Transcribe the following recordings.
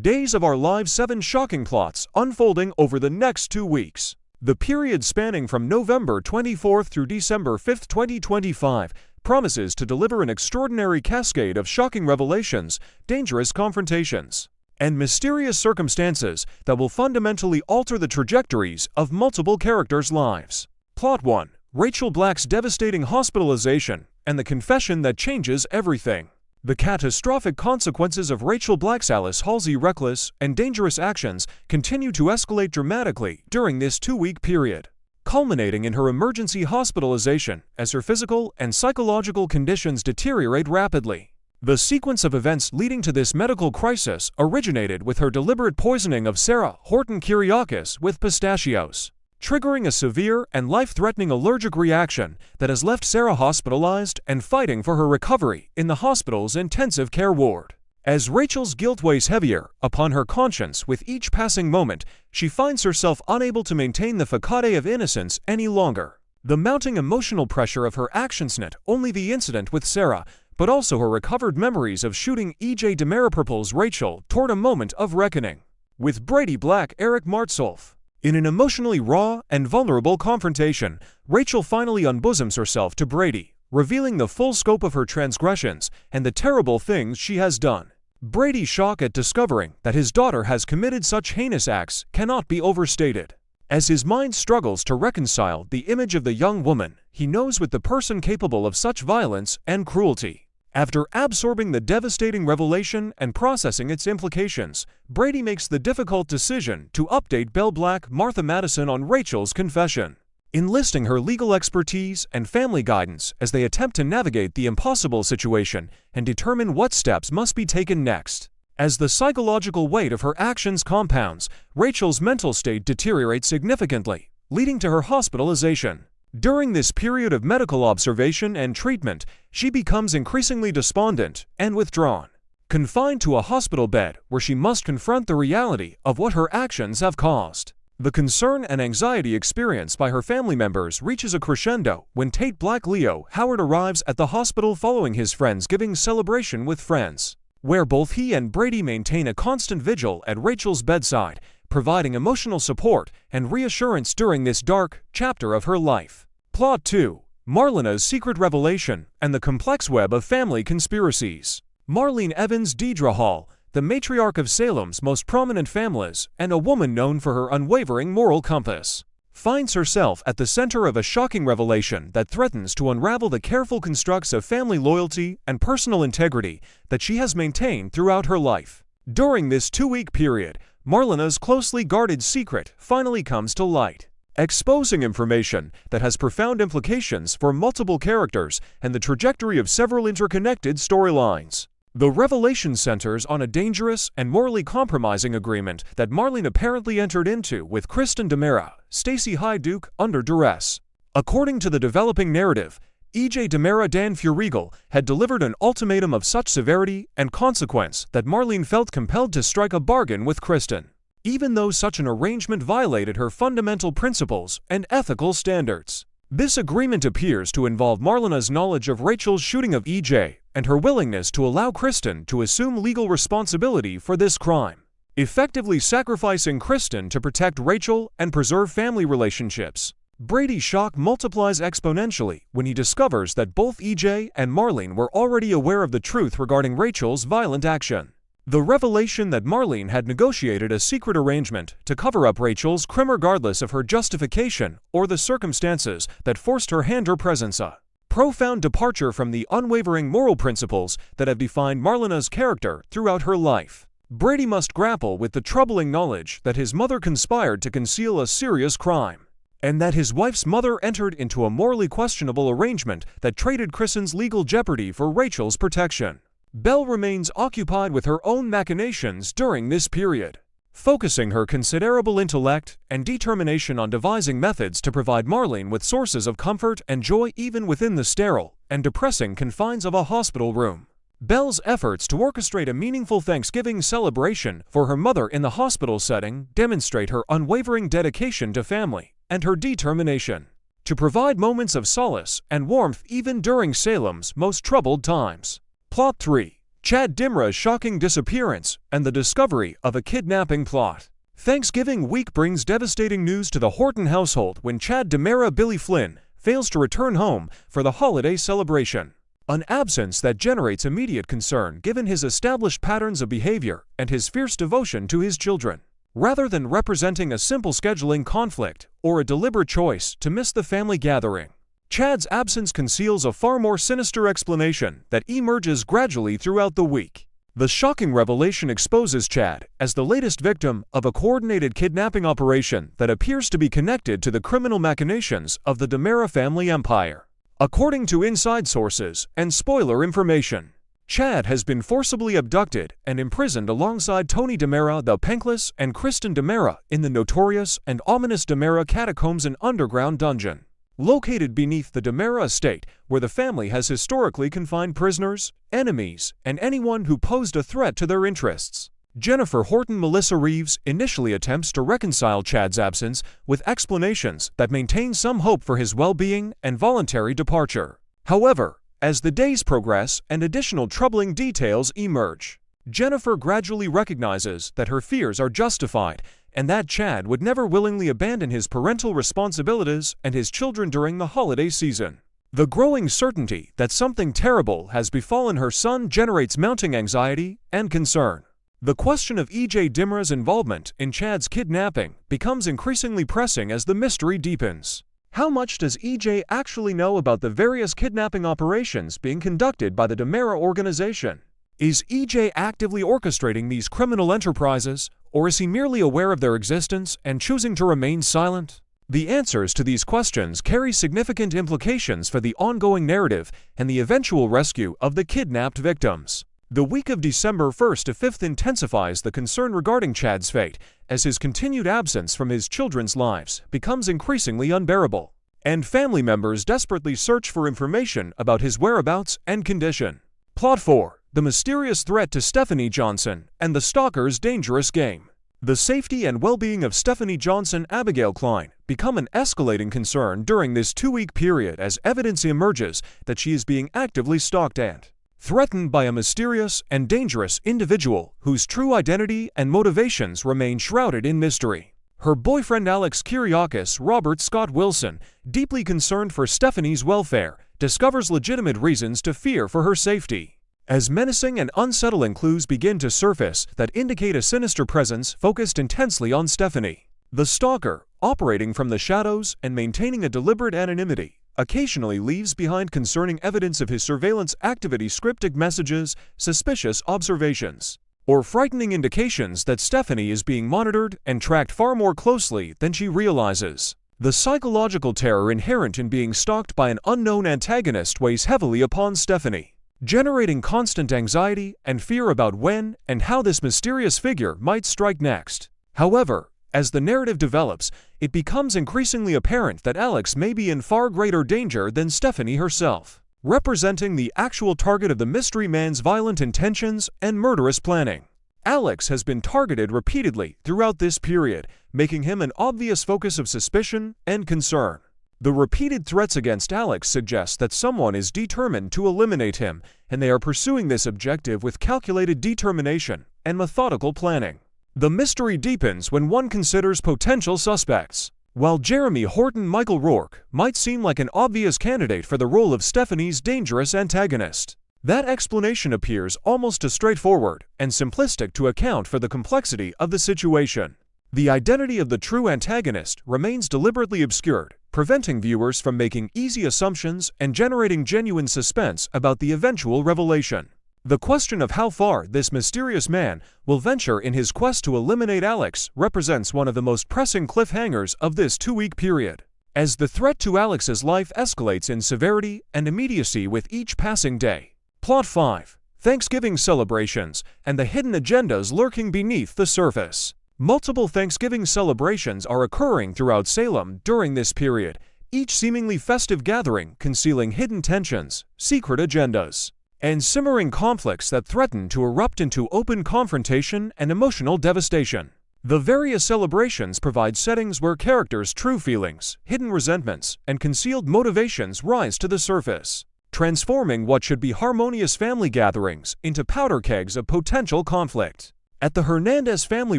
Days of Our Lives, 7 shocking plots unfolding over the next 2 weeks. The period spanning from November 24th through December 5th, 2025, promises to deliver an extraordinary cascade of shocking revelations, dangerous confrontations, and mysterious circumstances that will fundamentally alter the trajectories of multiple characters' lives. Plot 1. Rachel Black's devastating hospitalization and the confession that changes everything. The catastrophic consequences of Rachel Black's Alice Halsey reckless and dangerous actions continue to escalate dramatically during this 2-week period, culminating in her emergency hospitalization as her physical and psychological conditions deteriorate rapidly. The sequence of events leading to this medical crisis originated with her deliberate poisoning of Sarah Horton Kyriakis with pistachios, triggering a severe and life-threatening allergic reaction that has left Sarah hospitalized and fighting for her recovery in the hospital's intensive care ward. As Rachel's guilt weighs heavier upon her conscience with each passing moment, she finds herself unable to maintain the facade of innocence any longer. The mounting emotional pressure of her actions, not only the incident with Sarah, but also her recovered memories of shooting E.J. DeMera, propels Rachel toward a moment of reckoning with Brady Black, Eric Martsolf. In an emotionally raw and vulnerable confrontation, Rachel finally unbosoms herself to Brady, revealing the full scope of her transgressions and the terrible things she has done. Brady's shock at discovering that his daughter has committed such heinous acts cannot be overstated. As his mind struggles to reconcile the image of the young woman he knows with the person capable of such violence and cruelty. After absorbing the devastating revelation and processing its implications, Brady makes the difficult decision to update Belle Black, Martha Madison, on Rachel's confession, enlisting her legal expertise and family guidance as they attempt to navigate the impossible situation and determine what steps must be taken next. As the psychological weight of her actions compounds, Rachel's mental state deteriorates significantly, leading to her hospitalization. During this period of medical observation and treatment, she becomes increasingly despondent and withdrawn, confined to a hospital bed where she must confront the reality of what her actions have caused. The concern and anxiety experienced by her family members reaches a crescendo when Tate Black Leo Howard arrives at the hospital following his Friendsgiving celebration with friends, where both he and Brady maintain a constant vigil at Rachel's bedside, providing emotional support and reassurance during this dark chapter of her life. Plot 2. Marlena's secret revelation and the complex web of family conspiracies. Marlene Evans Deidre Hall, the matriarch of Salem's most prominent families and a woman known for her unwavering moral compass, finds herself at the center of a shocking revelation that threatens to unravel the careful constructs of family loyalty and personal integrity that she has maintained throughout her life. During this 2-week period, Marlena's closely guarded secret finally comes to light, exposing information that has profound implications for multiple characters and the trajectory of several interconnected storylines. The revelation centers on a dangerous and morally compromising agreement that Marlene apparently entered into with Kristen DeMera, Stacey Hyduke, under duress. According to the developing narrative, E.J. DeMera Dan Furigal had delivered an ultimatum of such severity and consequence that Marlene felt compelled to strike a bargain with Kristen, even though such an arrangement violated her fundamental principles and ethical standards. This agreement appears to involve Marlena's knowledge of Rachel's shooting of E.J. and her willingness to allow Kristen to assume legal responsibility for this crime, effectively sacrificing Kristen to protect Rachel and preserve family relationships. Brady's shock multiplies exponentially when he discovers that both E.J. and Marlene were already aware of the truth regarding Rachel's violent action. The revelation that Marlene had negotiated a secret arrangement to cover up Rachel's crime regardless of her justification or the circumstances that forced her hand her presence, a profound departure from the unwavering moral principles that have defined Marlena's character throughout her life. Brady must grapple with the troubling knowledge that his mother conspired to conceal a serious crime, and that his wife's mother entered into a morally questionable arrangement that traded Kristen's legal jeopardy for Rachel's protection. Belle remains occupied with her own machinations during this period, focusing her considerable intellect and determination on devising methods to provide Marlene with sources of comfort and joy even within the sterile and depressing confines of a hospital room. Belle's efforts to orchestrate a meaningful Thanksgiving celebration for her mother in the hospital setting demonstrate her unwavering dedication to family and her determination to provide moments of solace and warmth even during Salem's most troubled times. Plot 3. Chad Dimra's shocking disappearance, and the discovery of a kidnapping plot. Thanksgiving week brings devastating news to the Horton household when Chad Dimra Billy Flynn fails to return home for the holiday celebration. An absence that generates immediate concern given his established patterns of behavior and his fierce devotion to his children. Rather than representing a simple scheduling conflict or a deliberate choice to miss the family gathering, Chad's absence conceals a far more sinister explanation that emerges gradually throughout the week. The shocking revelation exposes Chad as the latest victim of a coordinated kidnapping operation that appears to be connected to the criminal machinations of the Dimra family empire. According to inside sources and spoiler information, Chad has been forcibly abducted and imprisoned alongside Tony Dimra the Penkless and Kristen Dimra in the notorious and ominous Dimra catacombs and underground dungeon, located beneath the Dimra estate, where the family has historically confined prisoners, enemies, and anyone who posed a threat to their interests. Jennifer Horton Melissa Reeves initially attempts to reconcile Chad's absence with explanations that maintain some hope for his well-being and voluntary departure. However, as the days progress and additional troubling details emerge, Jennifer gradually recognizes that her fears are justified and that Chad would never willingly abandon his parental responsibilities and his children during the holiday season. The growing certainty that something terrible has befallen her son generates mounting anxiety and concern. The question of E.J. Dimra's involvement in Chad's kidnapping becomes increasingly pressing as the mystery deepens. How much does E.J. actually know about the various kidnapping operations being conducted by the Dimra organization? Is E.J. actively orchestrating these criminal enterprises, or is he merely aware of their existence and choosing to remain silent? The answers to these questions carry significant implications for the ongoing narrative and the eventual rescue of the kidnapped victims. The week of December 1st to 5th intensifies the concern regarding Chad's fate, as his continued absence from his children's lives becomes increasingly unbearable, and family members desperately search for information about his whereabouts and condition. Plot 4. The mysterious threat to Stephanie Johnson and the stalker's dangerous game. The safety and well-being of Stephanie Johnson Abigail Klein become an escalating concern during this 2-week period as evidence emerges that she is being actively stalked and threatened by a mysterious and dangerous individual whose true identity and motivations remain shrouded in mystery. Her boyfriend Alex Kyriakis Robert Scott Wilson, deeply concerned for Stephanie's welfare, discovers legitimate reasons to fear for her safety, as menacing and unsettling clues begin to surface that indicate a sinister presence focused intensely on Stephanie. The stalker, operating from the shadows and maintaining a deliberate anonymity, occasionally leaves behind concerning evidence of his surveillance activity, cryptic messages, suspicious observations, or frightening indications that Stephanie is being monitored and tracked far more closely than she realizes. The psychological terror inherent in being stalked by an unknown antagonist weighs heavily upon Stephanie, generating constant anxiety and fear about when and how this mysterious figure might strike next. However, as the narrative develops, it becomes increasingly apparent that Alex may be in far greater danger than Stephanie herself, representing the actual target of the mystery man's violent intentions and murderous planning. Alex has been targeted repeatedly throughout this period, making him an obvious focus of suspicion and concern. The repeated threats against Alex suggest that someone is determined to eliminate him, and they are pursuing this objective with calculated determination and methodical planning. The mystery deepens when one considers potential suspects. While Jeremy Horton Michael Rourke might seem like an obvious candidate for the role of Stephanie's dangerous antagonist, that explanation appears almost too straightforward and simplistic to account for the complexity of the situation. The identity of the true antagonist remains deliberately obscured, preventing viewers from making easy assumptions and generating genuine suspense about the eventual revelation. The question of how far this mysterious man will venture in his quest to eliminate Alex represents one of the most pressing cliffhangers of this 2-week period. As the threat to Alex's life escalates in severity and immediacy with each passing day. Plot 5. Thanksgiving celebrations and the hidden agendas lurking beneath the surface. Multiple Thanksgiving celebrations are occurring throughout Salem during this period, each seemingly festive gathering concealing hidden tensions, secret agendas, and simmering conflicts that threaten to erupt into open confrontation and emotional devastation. The various celebrations provide settings where characters' true feelings, hidden resentments, and concealed motivations rise to the surface. transforming what should be harmonious family gatherings into powder kegs of potential conflict. At the Hernandez family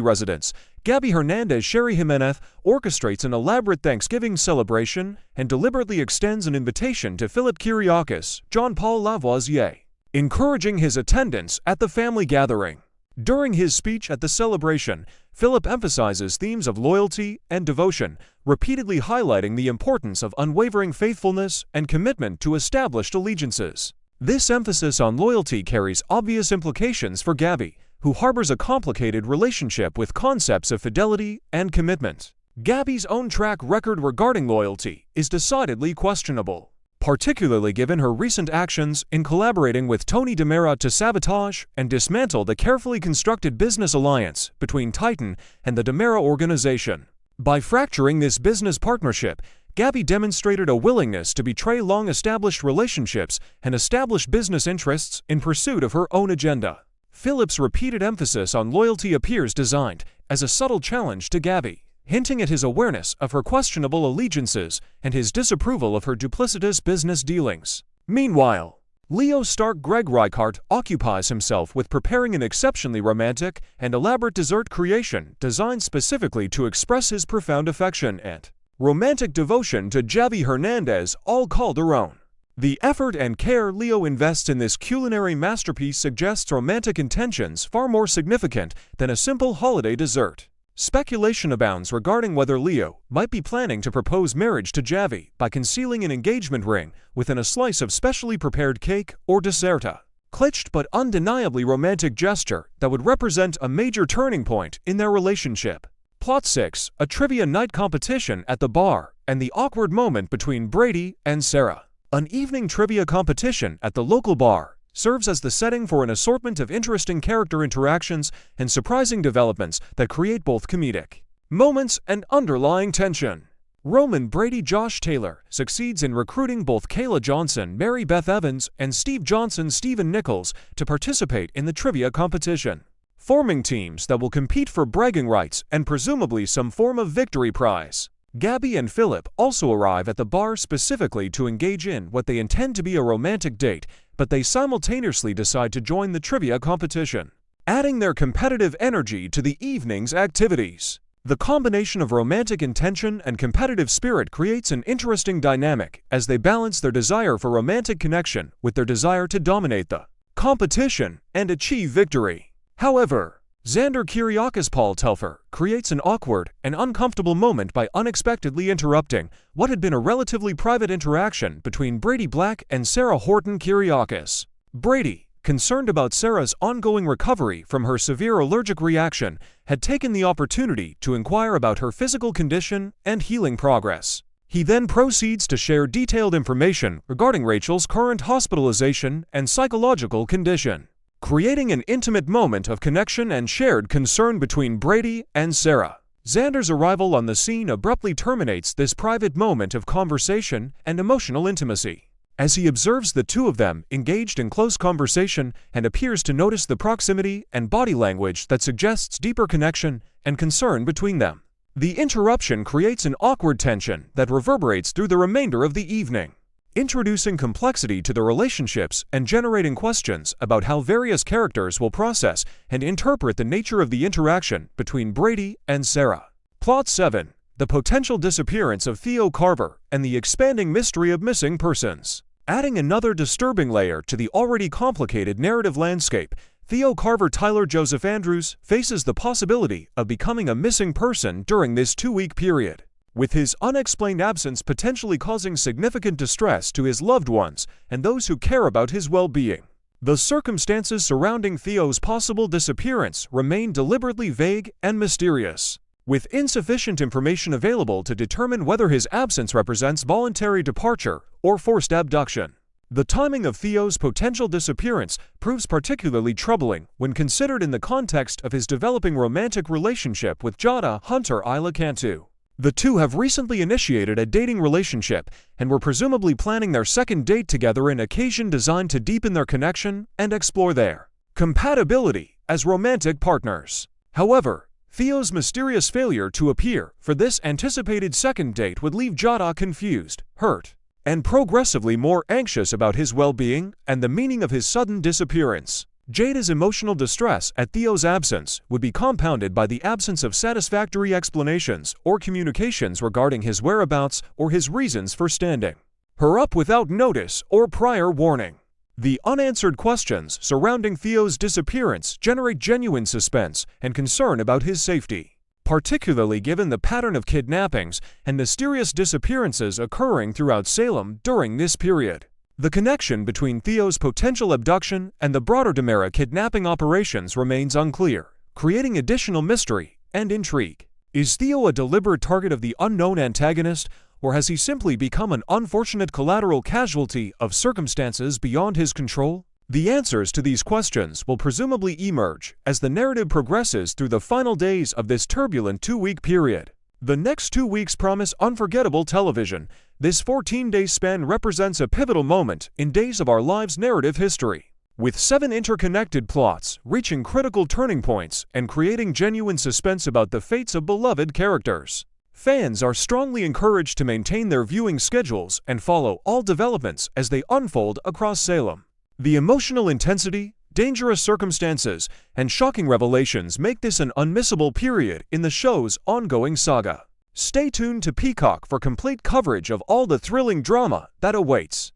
residence, Gabby Hernandez Sherry Jimenez orchestrates an elaborate Thanksgiving celebration and deliberately extends an invitation to Philip Kyriakis, John Paul Lavoisier, encouraging his attendance at the family gathering. During his speech at the celebration, Philip emphasizes themes of loyalty and devotion, repeatedly highlighting the importance of unwavering faithfulness and commitment to established allegiances. This emphasis on loyalty carries obvious implications for Gabby, who harbors a complicated relationship with concepts of fidelity and commitment. Gabby's own track record regarding loyalty is decidedly questionable, particularly given her recent actions in collaborating with Tony DiMera to sabotage and dismantle the carefully constructed business alliance between Titan and the DiMera organization. By fracturing this business partnership, Gabby demonstrated a willingness to betray long-established relationships and establish business interests in pursuit of her own agenda. Philip's repeated emphasis on loyalty appears designed as a subtle challenge to Gabby, hinting at his awareness of her questionable allegiances and his disapproval of her duplicitous business dealings. Meanwhile, Leo Stark Greg Reichardt occupies himself with preparing an exceptionally romantic and elaborate dessert creation designed specifically to express his profound affection and romantic devotion to Javi Hernandez, all Calderon. The effort and care Leo invests in this culinary masterpiece suggests romantic intentions far more significant than a simple holiday dessert. Speculation abounds regarding whether Leo might be planning to propose marriage to Javi by concealing an engagement ring within a slice of specially prepared cake or dessert, a clitched but undeniably romantic gesture that would represent a major turning point in their relationship. Plot 6, a trivia night competition at the bar, and the awkward moment between Brady and Sarah. An evening trivia competition at the local bar serves as the setting for an assortment of interesting character interactions and surprising developments that create both comedic moments and underlying tension. Roman Brady Josh Taylor succeeds in recruiting both Kayla Johnson, Mary Beth Evans, and Steve Johnson, Stephen Nichols to participate in the trivia competition, forming teams that will compete for bragging rights and presumably some form of victory prize. Gabby and Philip also arrive at the bar specifically to engage in what they intend to be a romantic date, but they simultaneously decide to join the trivia competition, adding their competitive energy to the evening's activities. The combination of romantic intention and competitive spirit creates an interesting dynamic as they balance their desire for romantic connection with their desire to dominate the competition and achieve victory. However, Xander Kyriakis Paul Telfer creates an awkward and uncomfortable moment by unexpectedly interrupting what had been a relatively private interaction between Brady Black and Sarah Horton Kyriakis. Brady, concerned about Sarah's ongoing recovery from her severe allergic reaction, had taken the opportunity to inquire about her physical condition and healing progress. He then proceeds to share detailed information regarding Rachel's current hospitalization and psychological condition, creating an intimate moment of connection and shared concern between Brady and Sarah. Xander's arrival on the scene abruptly terminates this private moment of conversation and emotional intimacy, as he observes the two of them engaged in close conversation and appears to notice the proximity and body language that suggests deeper connection and concern between them. The interruption creates an awkward tension that reverberates through the remainder of the evening, introducing complexity to the relationships and generating questions about how various characters will process and interpret the nature of the interaction between Brady and Sarah. Plot 7. The potential disappearance of Theo Carver and the expanding mystery of missing persons. Adding another disturbing layer to the already complicated narrative landscape, Theo Carver Tyler Joseph Andrews faces the possibility of becoming a missing person during this 2-week period, with his unexplained absence potentially causing significant distress to his loved ones and those who care about his well-being. The circumstances surrounding Theo's possible disappearance remain deliberately vague and mysterious, with insufficient information available to determine whether his absence represents voluntary departure or forced abduction. The timing of Theo's potential disappearance proves particularly troubling when considered in the context of his developing romantic relationship with Jada Hunter Isla Cantu. The two have recently initiated a dating relationship and were presumably planning their second date together, an occasion designed to deepen their connection and explore their compatibility as romantic partners. However, Theo's mysterious failure to appear for this anticipated second date would leave Jada confused, hurt, and progressively more anxious about his well-being and the meaning of his sudden disappearance. Jada's emotional distress at Theo's absence would be compounded by the absence of satisfactory explanations or communications regarding his whereabouts or his reasons for standing her up without notice or prior warning. The unanswered questions surrounding Theo's disappearance generate genuine suspense and concern about his safety, particularly given the pattern of kidnappings and mysterious disappearances occurring throughout Salem during this period. The connection between Theo's potential abduction and the broader Demera kidnapping operations remains unclear, creating additional mystery and intrigue. Is Theo a deliberate target of the unknown antagonist, or has he simply become an unfortunate collateral casualty of circumstances beyond his control? The answers to these questions will presumably emerge as the narrative progresses through the final days of this turbulent 2-week period. The next 2 weeks promise unforgettable television. This 14-day span represents a pivotal moment in Days of Our Lives' narrative history, with 7 interconnected plots reaching critical turning points and creating genuine suspense about the fates of beloved characters. Fans are strongly encouraged to maintain their viewing schedules and follow all developments as they unfold across Salem. The emotional intensity, dangerous circumstances, and shocking revelations make this an unmissable period in the show's ongoing saga. Stay tuned to Peacock for complete coverage of all the thrilling drama that awaits.